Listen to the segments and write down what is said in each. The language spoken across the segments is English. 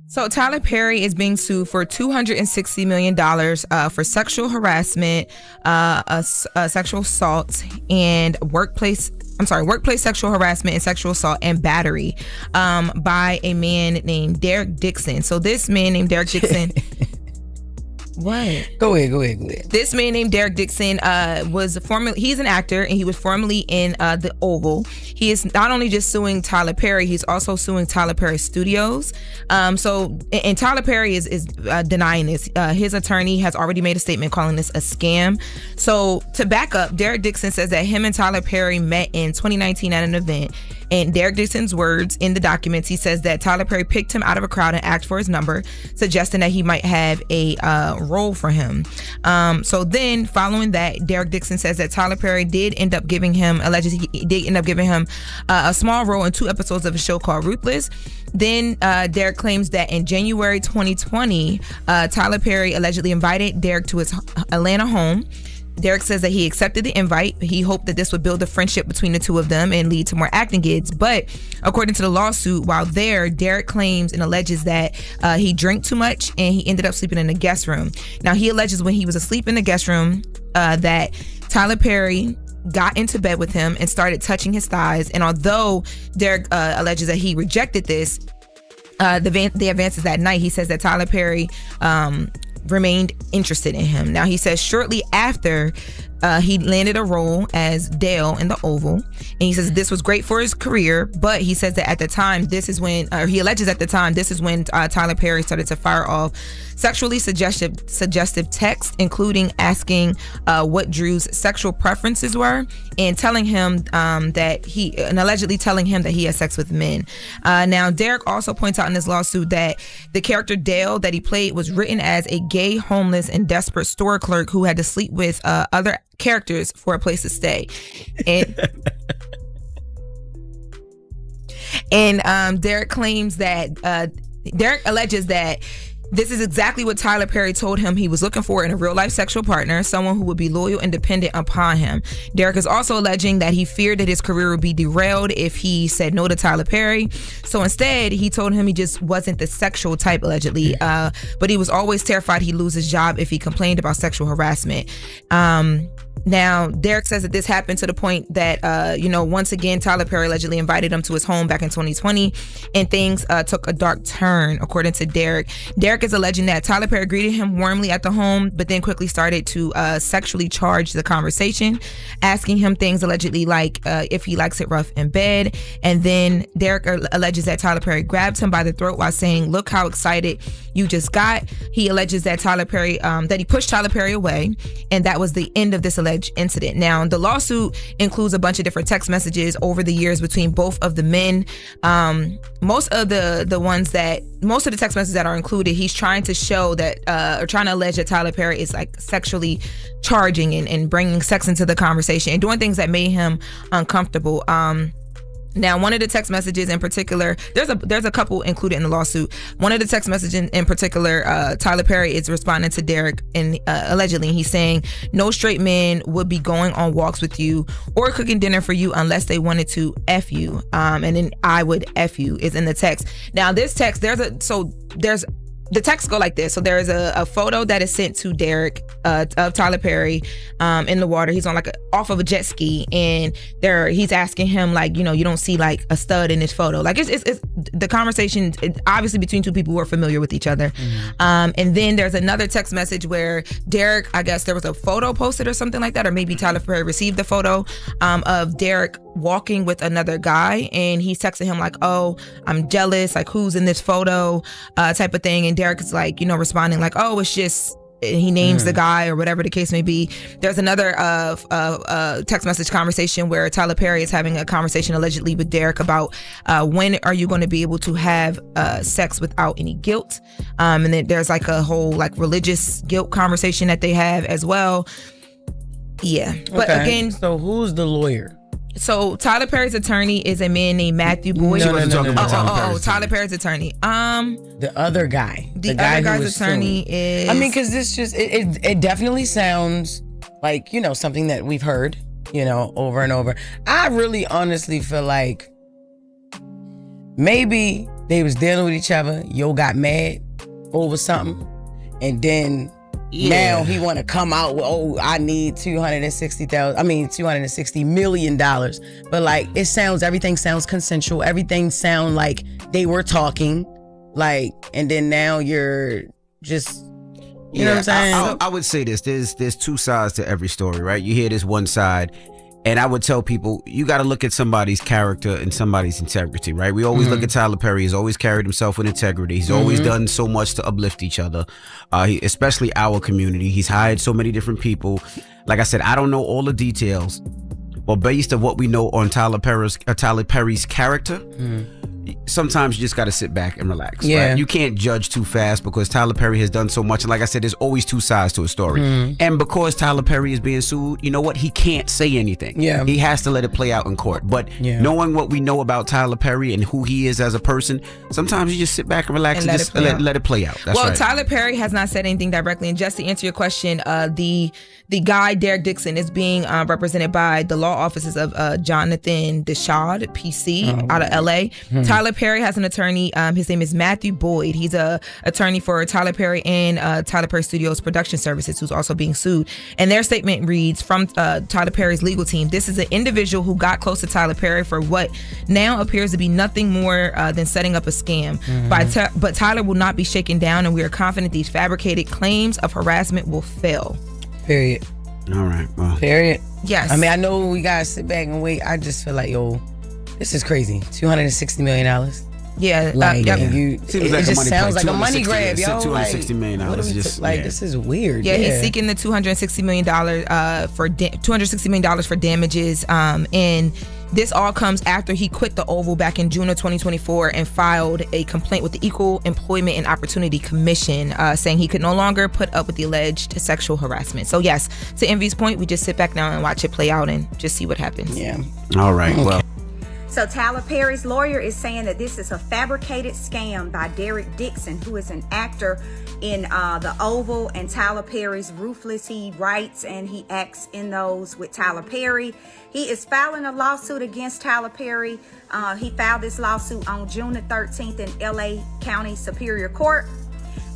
So Tyler Perry is being sued for $260 million for sexual harassment, sexual assault, and workplace sexual harassment and sexual assault and battery by a man named Derek Dixon. So this man named Derek Dixon... What? Go ahead. This man named Derek Dixon he's an actor, and he was formerly in the Oval. He is not only just suing Tyler Perry, he's also suing Tyler Perry Studios. And Tyler Perry is denying this. His attorney has already made a statement calling this a scam. So to back up, Derek Dixon says that him and Tyler Perry met in 2019 at an event. In Derek Dixon's words in the documents, he says that Tyler Perry picked him out of a crowd and asked for his number, suggesting that he might have a role for him. So then, following that, Derek Dixon says that Tyler Perry did end up giving him a small role in 2 episodes of a show called Ruthless. Then Derek claims that in January 2020, Tyler Perry allegedly invited Derek to his Atlanta home. Derek says that he accepted the invite. He hoped that this would build a friendship between the two of them and lead to more acting gigs. But according to the lawsuit, while there, Derek claims and alleges that he drank too much and he ended up sleeping in the guest room. Now, he alleges when he was asleep in the guest room that Tyler Perry got into bed with him and started touching his thighs. And although Derek alleges that he rejected this, the advances that night, he says that Tyler Perry remained interested in him. Now, he says shortly after he landed a role as Dale in the Oval, and he says this was great for his career, but he says that at the time, he alleges at the time, this is when Tyler Perry started to fire off sexually suggestive texts, including asking what Drew's sexual preferences were and telling him allegedly telling him that he had sex with men. Now, Derek also points out in this lawsuit that the character Dale that he played was written as a gay, homeless, and desperate store clerk who had to sleep with other characters for a place to stay. And Derek claims that Derek alleges that this is exactly what Tyler Perry told him he was looking for in a real-life sexual partner, someone who would be loyal and dependent upon him. Derek is also alleging that he feared that his career would be derailed if he said no to Tyler Perry. So instead, he told him he just wasn't the sexual type, allegedly, but he was always terrified he'd lose his job if he complained about sexual harassment. Now, Derek says that this happened to the point that, once again, Tyler Perry allegedly invited him to his home back in 2020, and things took a dark turn, according to Derek. Derek is alleging that Tyler Perry greeted him warmly at the home, but then quickly started to sexually charge the conversation, asking him things allegedly like if he likes it rough in bed. And then Derek alleges that Tyler Perry grabbed him by the throat while saying, "Look how excited you just got." He alleges that Tyler Perry, that he pushed Tyler Perry away, and that was the end of this alleged incident. Now, the lawsuit includes a bunch of different text messages over the years between both of the men. Most of the text messages that are included, he's trying to show that or trying to allege that Tyler Perry is like sexually charging and bringing sex into the conversation and doing things that made him uncomfortable. Now, one of the text messages in particular, there's a couple included in the lawsuit. One of the text messages in particular, Tyler Perry is responding to Derek, and allegedly he's saying, "No straight man would be going on walks with you or cooking dinner for you unless they wanted to F you. And then I would F you" is in the text. Now, this text, the texts go like this. So there is a photo that is sent to Derek of Tyler Perry in the water. He's on off of a jet ski, and he's asking him you don't see like a stud in this photo. Like it's the conversation obviously between two people who are familiar with each other. Mm-hmm. And then there's another text message where Derek, I guess there was a photo posted or something like that, or maybe Tyler Perry received the photo of Derek walking with another guy, and he's texting him like, "Oh, I'm jealous, like who's in this photo," type of thing. And Derek is responding like, "Oh, it's just," and he names the guy or whatever the case may be. There's another text message conversation where Tyler Perry is having a conversation allegedly with Derek about when are you going to be able to have sex without any guilt. And then there's like a whole religious guilt conversation that they have as well. Yeah. But again, so who's the lawyer? So Tyler Perry's attorney is a man named Matthew Boyd. No. Tyler Perry's attorney. The other guy. The other guy's attorney is. I mean, because this just it definitely sounds like something that we've heard over and over. I really honestly feel like maybe they was dealing with each other. Yo got mad over something, and then now he want to come out with, oh, I need $260 million. But like, everything sounds consensual. Everything sound like they were talking, like, and then now you're just. You know what I'm saying? I would say this. There's two sides to every story, right? You hear this one side, and I would tell people, you got to look at somebody's character and somebody's integrity, right? We always look at Tyler Perry. He's always carried himself with integrity. He's always done so much to uplift each other, especially our community. He's hired so many different people. Like I said, I don't know all the details, but based on what we know on Tyler Perry's character, sometimes you just got to sit back and relax. Yeah. Right? You can't judge too fast because Tyler Perry has done so much. And like I said, there's always two sides to a story. And because Tyler Perry is being sued, you know what? He can't say anything. Yeah. He has to let it play out in court. But knowing what we know about Tyler Perry and who he is as a person, sometimes you just sit back and relax and just let it play out. That's right. Tyler Perry has not said anything directly. And just to answer your question, the guy, Derek Dixon, is being represented by the law offices of Jonathan Deshad, PC, out of LA. Tyler Perry has an attorney. His name is Matthew Boyd. He's a attorney for Tyler Perry and Tyler Perry Studios Production Services, who's also being sued. And their statement reads from Tyler Perry's legal team: "This is an individual who got close to Tyler Perry for what now appears to be nothing more than setting up a scam. But Tyler will not be shaken down, and we are confident these fabricated claims of harassment will fail." Period. All right. Well. Period. Yes. I mean, I know we gotta sit back and wait. I just feel like, yo, this is crazy. $260 million. Yeah, like it just sounds like a money grab, yo. $260 million. This is weird. Yeah, he's seeking the $260 million for $260 million for damages. And this all comes after he quit the Oval back in June of 2024 and filed a complaint with the Equal Employment and Opportunity Commission, saying he could no longer put up with the alleged sexual harassment. So yes, to Envy's point, we just sit back now and watch it play out and just see what happens. Yeah. All right. Well. So Tyler Perry's lawyer is saying that this is a fabricated scam by Derek Dixon, who is an actor in the Oval and Tyler Perry's Ruthless. He writes and he acts in those with Tyler Perry. He is filing a lawsuit against Tyler Perry. He filed this lawsuit on June the 13th in LA County Superior Court.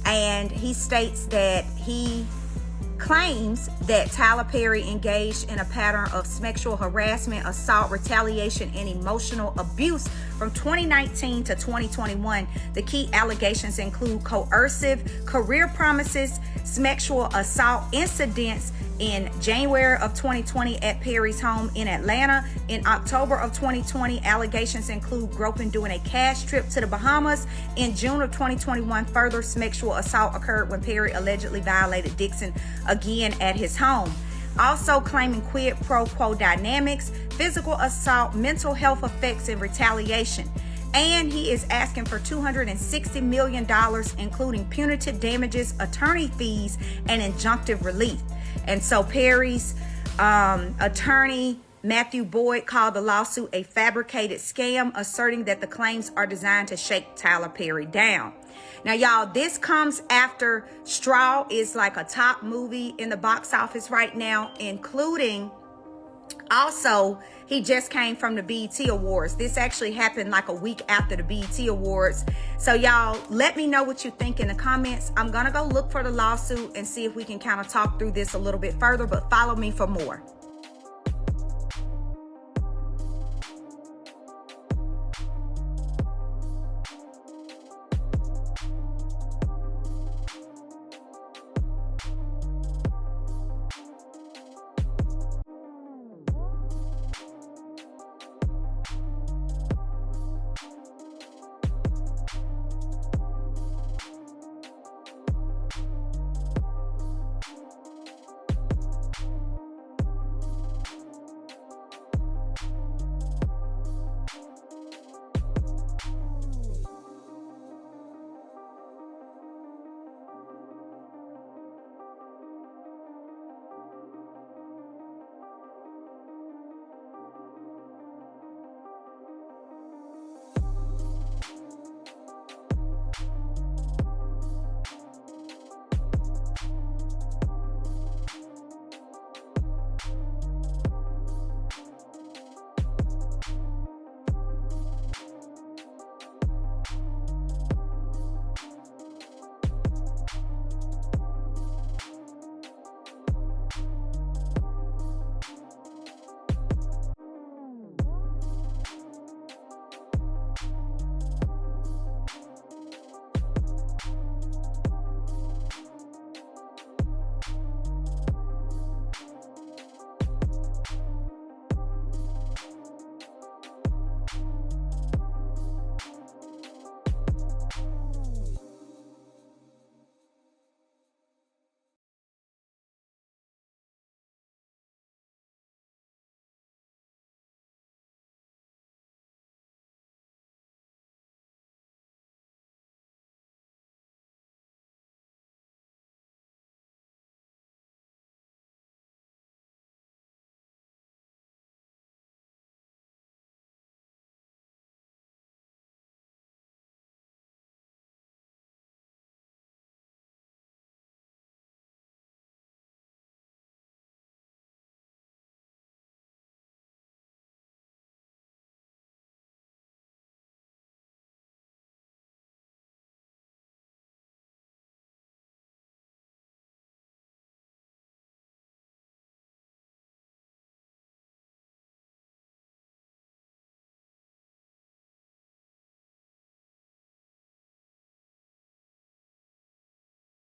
And he states that he claims that Tyler Perry engaged in a pattern of sexual harassment, assault, retaliation, and emotional abuse from 2019 to 2021. The key allegations include coercive career promises, sexual assault incidents in January of 2020 at Perry's home in Atlanta. In October of 2020, allegations include groping during a cash trip to the Bahamas. In June of 2021, further sexual assault occurred when Perry allegedly violated Dixon again at his home. Also claiming quid pro quo dynamics, physical assault, mental health effects, and retaliation. And he is asking for $260 million, including punitive damages, attorney fees, and injunctive relief. And so Perry's attorney, Matthew Boyd, called the lawsuit a fabricated scam, asserting that the claims are designed to shake Tyler Perry down. Now, y'all, this comes after Straw is like a top movie in the box office right now, including also, he just came from the BET Awards. This actually happened like a week after the BET Awards. So y'all, let me know what you think in the comments. I'm going to go look for the lawsuit and see if we can kind of talk through this a little bit further, but follow me for more.